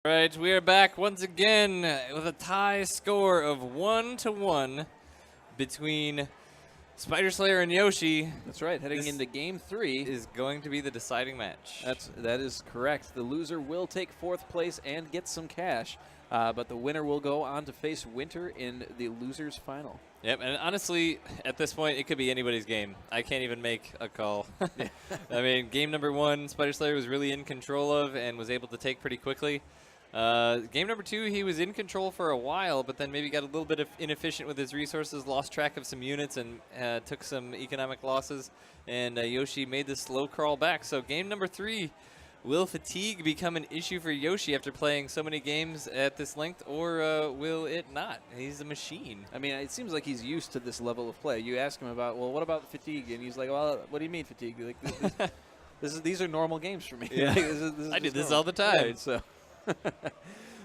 All right, we are back once again with a tie score of 1-1 between SpyderSlayer and Yoshi. That's right. Heading into Game 3 is going to be the deciding match. That is correct. The loser will take 4th place and get some cash, but the winner will go on to face Winter in the losers final. Yep, and honestly, at this point, it could be anybody's game. I can't even make a call. I mean, game number 1, SpyderSlayer was really in control of and was able to take pretty quickly. Game number 2, he was in control for a while, but then maybe got a little bit inefficient with his resources, lost track of some units, and took some economic losses. And Yoshi made the slow crawl back. So game number 3, will fatigue become an issue for Yoshi after playing so many games at this length, or will it not? He's a machine. I mean, it seems like he's used to this level of play. You ask him about, well, what about fatigue? And he's like, well, what do you mean fatigue? Like, these are normal games for me. Yeah. Like, I do this all the time. Right, so.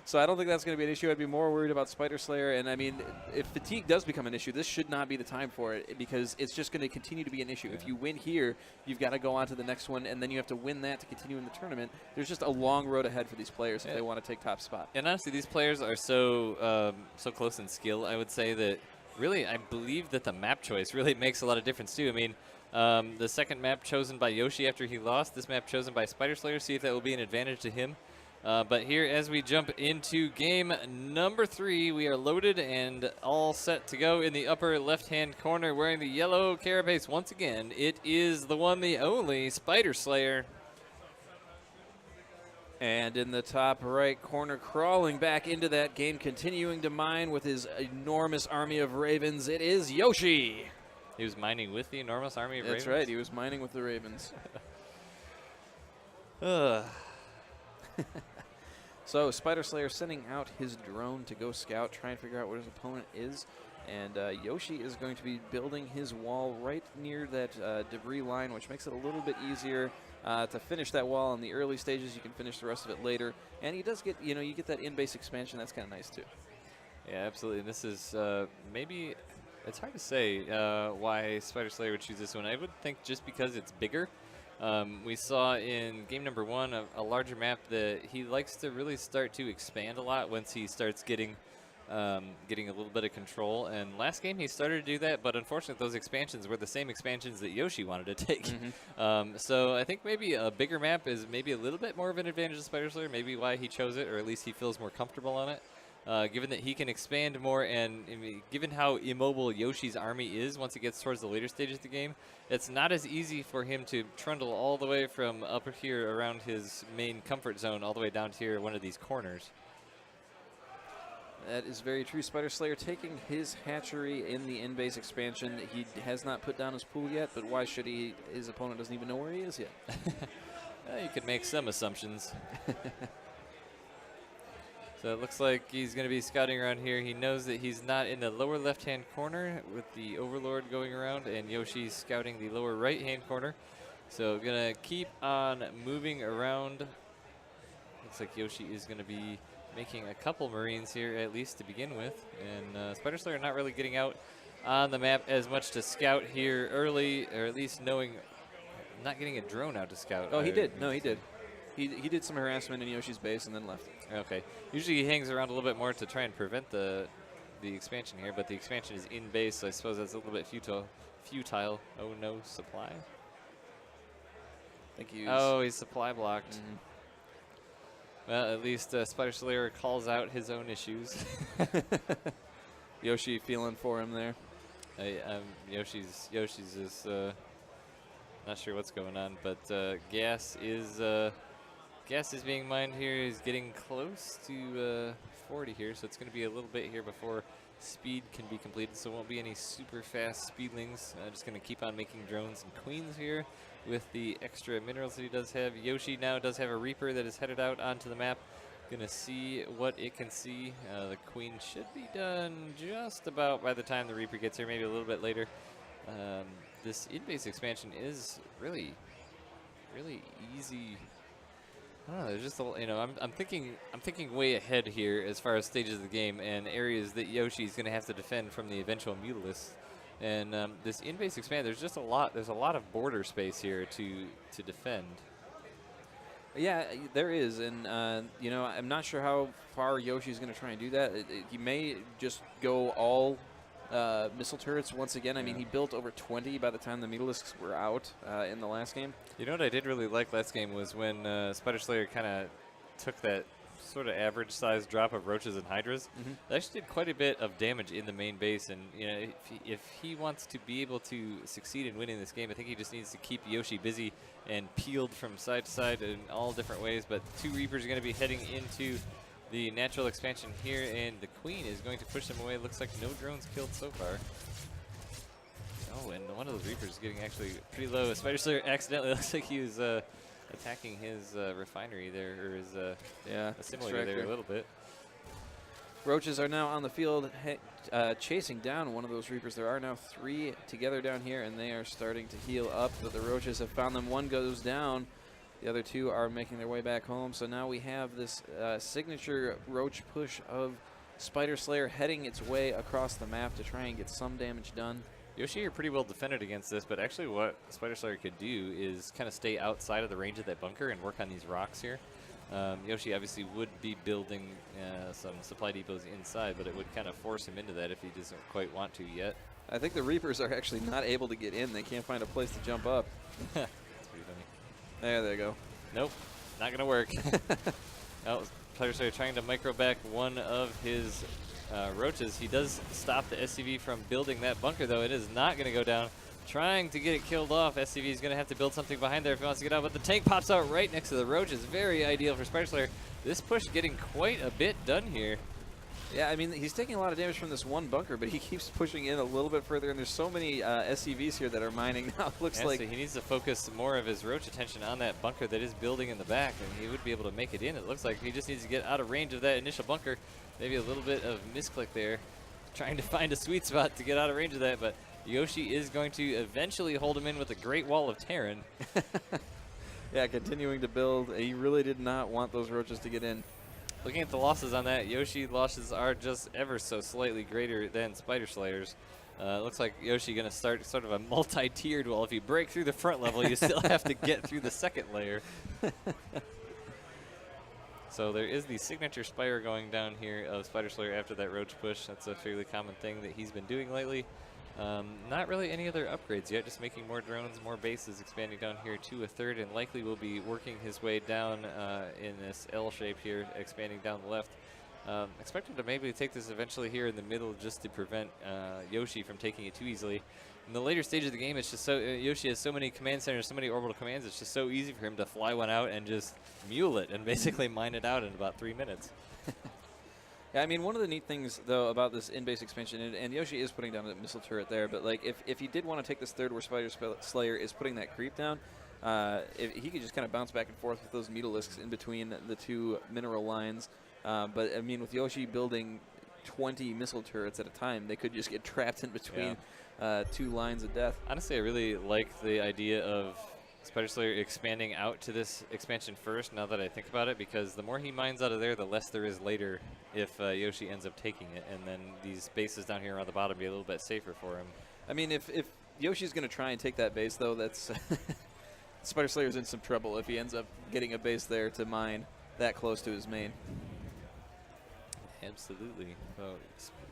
So I don't think that's going to be an issue. I'd be more worried about SpyderSlayer. And, I mean, if fatigue does become an issue, this should not be the time for it because it's just going to continue to be an issue. Yeah. If you win here, you've got to go on to the next one, and then you have to win that to continue in the tournament. There's just a long road ahead for these players if they want to take top spot. And honestly, these players are so close in skill, I would say, that really I believe that the map choice really makes a lot of difference, too. I mean, the second map chosen by Yoshi after he lost, this map chosen by SpyderSlayer, see if that will be an advantage to him. But here, as we jump into game number 3, we are loaded and all set to go in the upper left-hand corner, wearing the yellow carapace once again. It is the one, the only SpyderSlayer. And in the top right corner, crawling back into that game, continuing to mine with his enormous army of ravens, it is Yoshi. He was mining with the enormous army of ravens? That's right, he was mining with the ravens. So SpyderSlayer sending out his drone to go scout, try and figure out what his opponent is. And Yoshi is going to be building his wall right near that debris line, which makes it a little bit easier to finish that wall in the early stages. You can finish the rest of it later. And he does get, you get that in-base expansion. That's kind of nice, too. Yeah, absolutely. And this is maybe, it's hard to say why SpyderSlayer would choose this one. I would think just because it's bigger. We saw in game number 1 a larger map that he likes to really start to expand a lot once he starts getting a little bit of control. And last game he started to do that, but unfortunately those expansions were the same expansions that Yoshi wanted to take. Mm-hmm. So I think maybe a bigger map is maybe a little bit more of an advantage to SpyderSlayer, maybe why he chose it, or at least he feels more comfortable on it. Given that he can expand more, and given how immobile Yoshi's army is once it gets towards the later stages of the game, it's not as easy for him to trundle all the way from up here around his main comfort zone all the way down to here, one of these corners. That is very true. SpyderSlayer taking his hatchery in the in-base expansion. He has not put down his pool yet, but why should he? His opponent doesn't even know where he is yet. You could make some assumptions. So it looks like he's going to be scouting around here. He knows that he's not in the lower left-hand corner with the Overlord going around, and Yoshi's scouting the lower right-hand corner. So going to keep on moving around. Looks like Yoshi is going to be making a couple Marines here, at least to begin with. And SpyderSlayer not really getting out on the map as much to scout here early, or at least not getting a drone out to scout. Oh, he did. No, he did. He did some harassment in Yoshi's base and then left. Okay. Usually he hangs around a little bit more to try and prevent the expansion here, but the expansion is in base, so I suppose that's a little bit futile. Oh, no supply. I think he's supply blocked. Mm-hmm. Well, at least SpyderSlayer calls out his own issues. Yoshi feeling for him there. Yoshi's is not sure what's going on, but gas is being mined here. He's getting close to 40 here, so it's going to be a little bit here before speed can be completed, so it won't be any super fast speedlings. Just going to keep on making drones and queens here with the extra minerals that he does have. Yoshi now does have a Reaper that is headed out onto the map. Going to see what it can see. The queen should be done just about by the time the Reaper gets here, maybe a little bit later. This in-base expansion is really, really easy. I don't know. There's just I'm thinking way ahead here as far as stages of the game and areas that Yoshi's going to have to defend from the eventual Mutalisk. And this in-base expansion, there's a lot of border space here to defend. Yeah, there is, and you know, I'm not sure how far Yoshi's going to try and do that. He may just go all missile turrets once again. I mean, he built over 20 by the time the Mutalisks were out in the last game. You know what I did really like last game was when SpyderSlayer kind of took that sort of average size drop of roaches and hydras. They actually did quite a bit of damage in the main base, and you know, if he wants to be able to succeed in winning this game, I think he just needs to keep Yoshi busy and peeled from side to side in all different ways. But 2 Reapers are going to be heading into the natural expansion here, and the Queen is going to push them away. Looks like no drones killed so far. Oh, and one of those Reapers is getting actually pretty low. SpyderSlayer accidentally looks like he was attacking his refinery there, or his assimilator there a little bit. Roaches are now on the field chasing down one of those Reapers. There are now 3 together down here, and they are starting to heal up, but the Roaches have found them. One goes down. The other 2 are making their way back home. So now we have this signature Roach push of SpyderSlayer heading its way across the map to try and get some damage done. Yoshi are pretty well defended against this, but actually what SpyderSlayer could do is kind of stay outside of the range of that bunker and work on these rocks here. Yoshi obviously would be building some supply depots inside, but it would kind of force him into that if he doesn't quite want to yet. I think the Reapers are actually not able to get in. They can't find a place to jump up. That's pretty funny. There they go. Nope, not going to work. Oh, SpyderSlayer trying to micro back one of his roaches. He does stop the SCV from building that bunker, though. It is not going to go down. Trying to get it killed off. SCV is going to have to build something behind there if he wants to get out, but the tank pops out right next to the roaches. Very ideal for SpyderSlayer. This push getting quite a bit done here. Yeah, I mean, he's taking a lot of damage from this one bunker, but he keeps pushing in a little bit further, and there's so many SCVs here that are mining now. It looks like so he needs to focus more of his roach attention on that bunker that is building in the back, and he would be able to make it in. It looks like he just needs to get out of range of that initial bunker. Maybe a little bit of misclick there, trying to find a sweet spot to get out of range of that, but Yoshi is going to eventually hold him in with a great wall of Terran. Yeah, continuing to build. He really did not want those roaches to get in. Looking at the losses on that, Yoshi losses are just ever so slightly greater than SpyderSlayer's. Looks like Yoshi going to start sort of a multi-tiered wall. If you break through the front level, you still have to get through the second layer. So there is the signature spire going down here of SpyderSlayer after that roach push. That's a fairly common thing that he's been doing lately. Not really any other upgrades yet, just making more drones, more bases, expanding down here to a third, and likely will be working his way down in this L shape here, expanding down the left. Expected to maybe take this eventually here in the middle just to prevent Yoshi from taking it too easily. In the later stage of the game, it's just so Yoshi has so many command centers, so many orbital commands, it's just so easy for him to fly one out and just mule it and basically mine it out in about 3 minutes. Yeah, I mean, one of the neat things, though, about this in-base expansion, and Yoshi is putting down a missile turret there, but, like, if he did want to take this third where SpyderSlayer is putting that creep down, if he could just kind of bounce back and forth with those Mutalisks in between the 2 mineral lines. But, I mean, with Yoshi building 20 missile turrets at a time, they could just get trapped in between 2 lines of death. Honestly, I really like the idea of SpyderSlayer expanding out to this expansion first, now that I think about it, because the more he mines out of there, the less there is later if Yoshi ends up taking it, and then these bases down here around the bottom be a little bit safer for him. I mean, if Yoshi's going to try and take that base, though, that's SpyderSlayer's in some trouble if he ends up getting a base there to mine that close to his main. Absolutely. Well,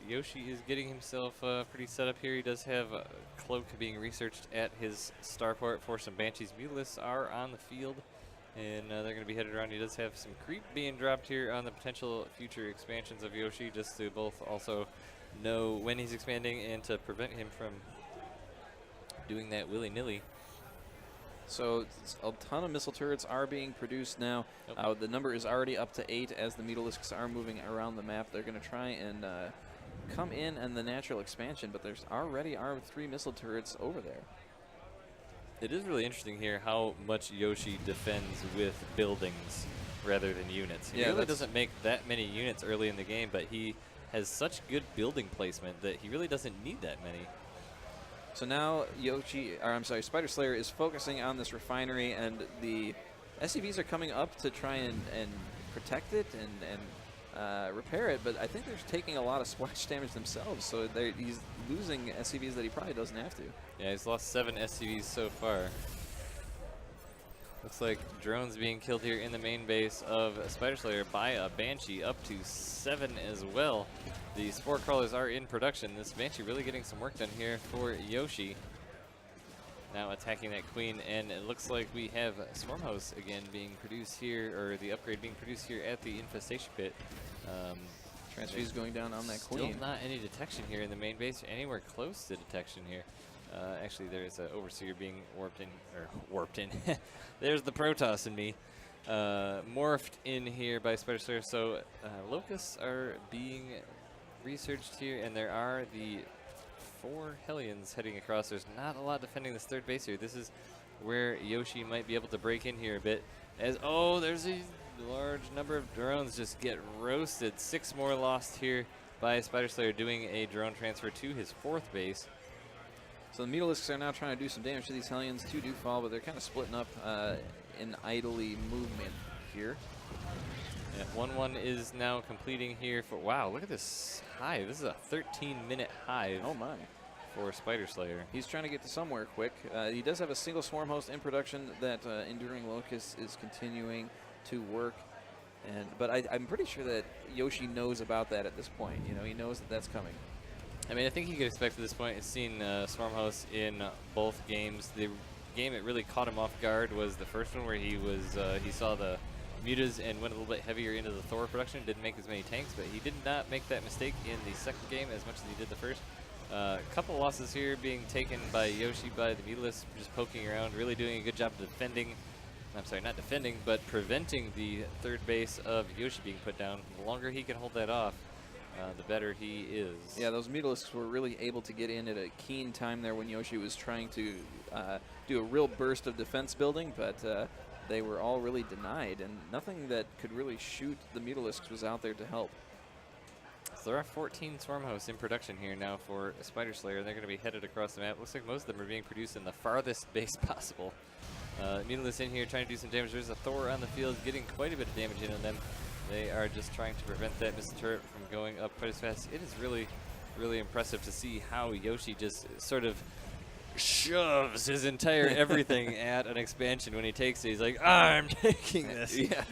Yoshi is getting himself pretty set up here. He does have a cloak being researched at his starport for some Banshees. Mutalisks are on the field, and they're going to be headed around. He does have some creep being dropped here on the potential future expansions of Yoshi, just to both also know when he's expanding and to prevent him from doing that willy-nilly. So a ton of missile turrets are being produced now. The number is already up to 8 as the Mutalisks are moving around the map. They're going to try and come in the natural expansion, but there's already 3 missile turrets over there. It is really interesting here how much Yoshi defends with buildings rather than units. He really doesn't make that many units early in the game, but he has such good building placement that he really doesn't need that many. So now SpyderSlayer is focusing on this refinery, and the SCVs are coming up to try and protect it and repair it, but I think they're taking a lot of splash damage themselves, so he's losing SCVs that he probably doesn't have to. Yeah, he's lost 7 SCVs so far. Looks like drones being killed here in the main base of SpyderSlayer by a Banshee, up to 7 as well. The Spore Crawlers are in production. This Banshee really getting some work done here for Yoshi. Now attacking that Queen, and it looks like we have Swarm Host again being produced here, or the upgrade being produced here at the Infestation Pit. Transfuse going down on that Still Queen. not any detection here in the main base, or anywhere close to detection here. Actually, there's an Overseer being warped in. There's the Protoss in me. Morphed in here by SpyderSlayer. So Locusts are being researched here, and there are the 4 Hellions heading across. There's not a lot defending this third base here. This is where Yoshi might be able to break in here a bit. As there's a large number of drones just get roasted. 6 more lost here by SpyderSlayer, doing a drone transfer to his 4th base. So the Mutalisks are now trying to do some damage to these Hellions. 2 do fall, but they're kind of splitting up in idly movement here. Yeah, 1-1 is now completing here for, wow, look at this hive. This is a 13-minute hive. Oh my. For SpyderSlayer. He's trying to get to somewhere quick. He does have a single Swarm Host in production. That Enduring Locust is continuing to work. But I'm pretty sure that Yoshi knows about that at this point. You know, he knows that that's coming. I mean, I think you could expect at this point. It's seen Swarm Host in both games. The game that really caught him off guard was the first one, where he saw the Mutas and went a little bit heavier into the Thor production. Didn't make as many tanks, but he did not make that mistake in the second game as much as he did the first. A couple losses here being taken by Yoshi, by the Mutalisks, just poking around, really doing a good job of defending. I'm sorry, not defending, but preventing the third base of Yoshi being put down. The longer he can hold that off, the better he is. Yeah, those Mutalisks were really able to get in at a keen time there when Yoshi was trying to do a real burst of defense building, but they were all really denied, and nothing that could really shoot the Mutalisks was out there to help. So there are 14 Swarm Hosts in production here now for SpyderSlayer. They're going to be headed across the map. Looks like most of them are being produced in the farthest base possible. Mutalisks in here trying to do some damage. There's a Thor on the field getting quite a bit of damage in on them. They are just trying to prevent that missile turret from going up quite as fast. It is really, really impressive to see how Yoshi just sort of shoves his entire everything at an expansion when he takes it. He's like, I'm taking this. Yeah.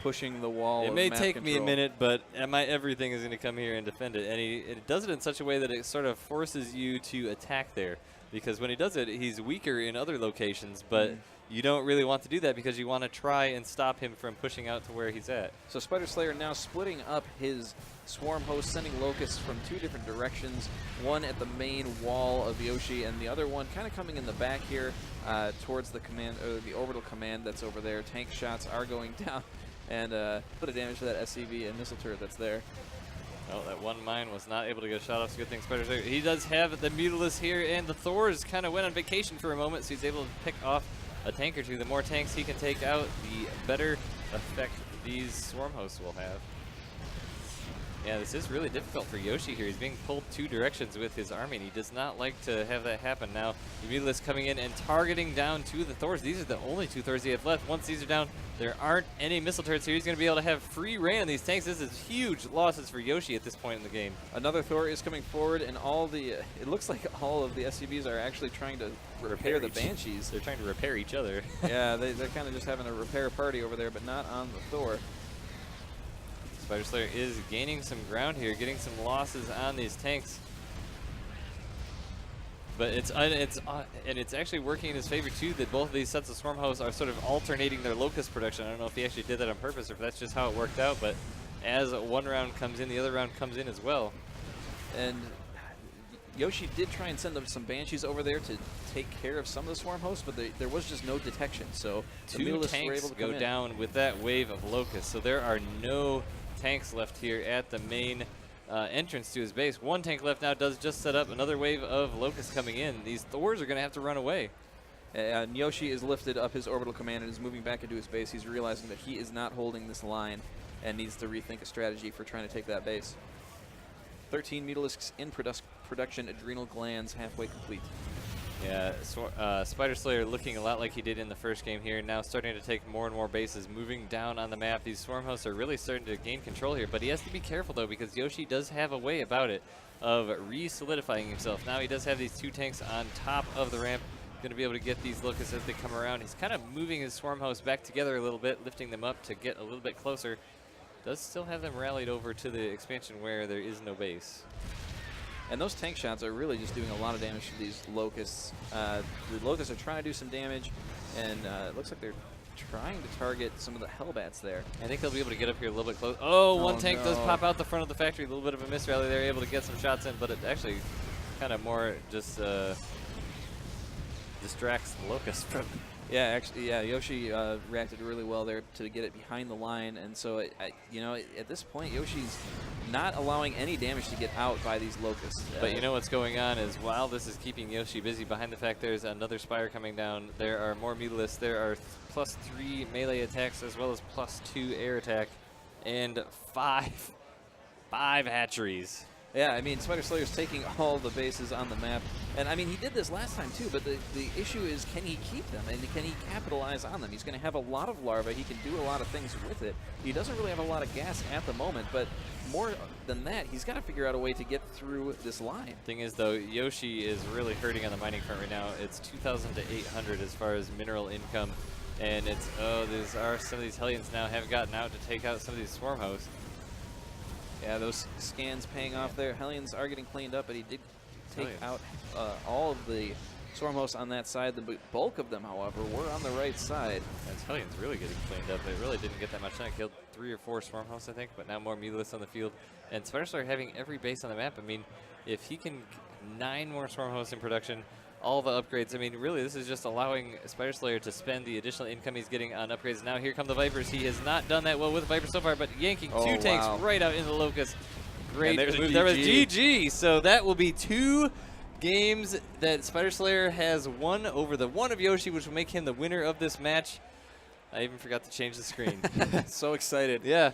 Pushing the wall. It of may map take me a control. minute, but my everything is going to come here and defend it. And it does it in such a way that it sort of forces you to attack there. Because when he does it, he's weaker in other locations, but you don't really want to do that because you want to try and stop him from pushing out to where he's at. So SpyderSlayer now splitting up his Swarm Host, sending Locusts from 2 different directions. One at the main wall of Yoshi, and the other one kind of coming in the back here towards the command, or the orbital command that's over there. Tank shots are going down, and put a damage to that SCV and missile turret that's there. Oh, that one mine was not able to get a shot off. It's a good thing SpyderSlayer. He does have the Mutalisks here, and the Thors kind of went on vacation for a moment, so he's able to pick off a tank or two. The more tanks he can take out, the better effect these Swarm Hosts will have. Yeah, this is really difficult for Yoshi here. He's being pulled 2 directions with his army, and he does not like to have that happen. Now, the Mutalisks coming in and targeting down 2 of the Thors. These are the only 2 Thors he have left. Once these are down, there aren't any missile turrets here. He's going to be able to have free reign on these tanks. This is huge losses for Yoshi at this point in the game. Another Thor is coming forward, and all the it looks like all of the SCVs are actually trying to repair the Banshees. They're trying to repair each other. Yeah, they're kind of just having a repair party over there, but not on the Thor. SpyderSlayer is gaining some ground here, getting some losses on these tanks. But it's actually working in his favor too, that both of these sets of Swarm Hosts are sort of alternating their Locust production. I don't know if he actually did that on purpose or if that's just how it worked out, but as one round comes in, the other round comes in as well. And Yoshi did try and send them some Banshees over there to take care of some of the Swarm Hosts, but there was just no detection, so the 2 Mutalisks tanks were able to go come in. down with that wave of Locusts, so there are no tanks left here at the main entrance to his base. 1 tank left now does just set up another wave of Locusts coming in. These Thors are going to have to run away. And Yoshi is lifted up his orbital command and is moving back into his base. He's realizing that he is not holding this line and needs to rethink a strategy for trying to take that base. 13 Mutalisks in production, adrenal glands halfway complete. Yeah, SpyderSlayer looking a lot like he did in the first game here, now starting to take more and more bases, moving down on the map. These Swarm Hosts are really starting to gain control here, but he has to be careful though, because Yoshi does have a way about it of re-solidifying himself. Now he does have these 2 tanks on top of the ramp, going to be able to get these locusts as they come around. He's kind of moving his swarm host back together a little bit, lifting them up to get a little bit closer. Does still have them rallied over to the expansion where there is no base. And those tank shots are really just doing a lot of damage to these locusts. The locusts are trying to do some damage, and it looks like they're trying to target some of the Hellbats there. I think they'll be able to get up here a little bit close. Oh, one tank no. does pop out the front of the factory. A little bit of a miss rally. They're able to get some shots in, but it actually kind of more just distracts the locust from. Yeah, actually, yeah, Yoshi reacted really well there to get it behind the line, and so, you know, at this point, Yoshi's not allowing any damage to get out by these locusts. But you know what's going on is while this is keeping Yoshi busy, behind the fact there's another Spire coming down, there are more Mutalisks. There are +3 melee attacks as well as +2 air attack, and five hatcheries. Yeah, I mean, SpyderSlayer's taking all the bases on the map. And, I mean, he did this last time, too, but the issue is, can he keep them? And can he capitalize on them? He's going to have a lot of larvae. He can do a lot of things with it. He doesn't really have a lot of gas at the moment, but more than that, he's got to figure out a way to get through this line. Thing is, though, Yoshi is really hurting on the mining front right now. It's 2,000 to 800 as far as mineral income. And it's, some of these Hellions now have gotten out to take out some of these swarm hosts. Yeah, those scans paying off there. Hellions are getting cleaned up, but he did take out all of the swarm hosts on that side. The bulk of them, however, were on the right side. And Hellions really getting cleaned up. It really didn't get that much done. It killed 3 or 4 swarm hosts, I think, but now more Mutalisks on the field. And SpyderSlayer having every base on the map. I mean, if he can 9 more swarm hosts in production, all the upgrades. I mean, really, this is just allowing SpyderSlayer to spend the additional income he's getting on upgrades. Now here come the Vipers. He has not done that well with Vipers so far, but yanking 2 tanks right out into the Locust. Great move. There was GG. So that will be 2 games that SpyderSlayer has won over the one of Yoshi, which will make him the winner of this match. I even forgot to change the screen. So excited. Yeah.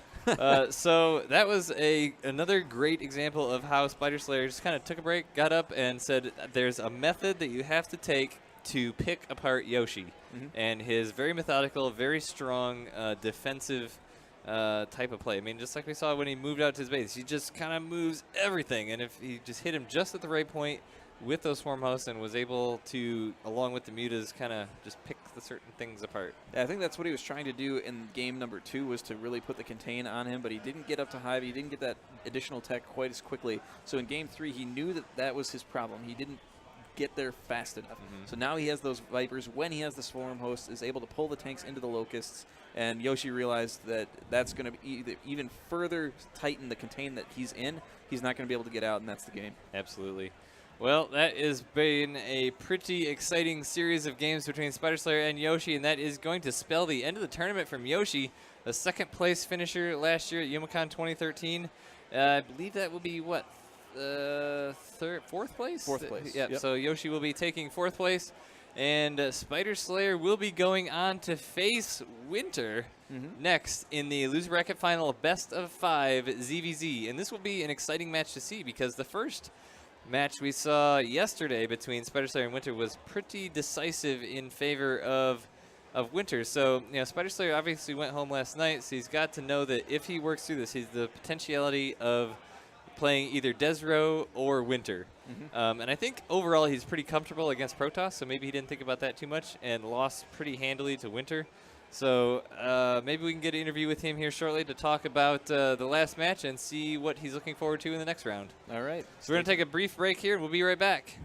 So that was another great example of how SpyderSlayer just kind of took a break, got up, and said there's a method that you have to take to pick apart Yoshi. And his very methodical, very strong defensive type of play. I mean, just like we saw when he moved out to his base, he just kind of moves everything. And if he just hit him just at the right point with those swarm hosts and was able to, along with the mutas, kind of just pick the certain things apart. Yeah, I think that's what he was trying to do in game number 2, was to really put the contain on him, but he didn't get up to Hive. He didn't get that additional tech quite as quickly. So in game 3, he knew that that was his problem. He didn't get there fast enough. So now he has those Vipers. When he has the swarm host, is able to pull the tanks into the locusts, and Yoshi realized that that's going to even further tighten the contain that he's in. He's not going to be able to get out, and that's the game. Absolutely. Well, that has been a pretty exciting series of games between SpyderSlayer and Yoshi, and that is going to spell the end of the tournament from Yoshi, a second-place finisher last year at Youmacon 2013. I believe that will be, what, fourth place? Fourth place. Yep. So Yoshi will be taking 4th place, and SpyderSlayer will be going on to face Winter next in the loser bracket final best of 5 ZVZ. And this will be an exciting match to see because the first match we saw yesterday between SpyderSlayer and Winter was pretty decisive in favor of Winter. So, you know, SpyderSlayer obviously went home last night, so he's got to know that if he works through this, he's the potentiality of playing either Desro or Winter. And I think overall he's pretty comfortable against Protoss, so maybe he didn't think about that too much and lost pretty handily to Winter. So maybe we can get an interview with him here shortly to talk about the last match and see what he's looking forward to in the next round. All right. So we're going to take a brief break here, and we'll be right back.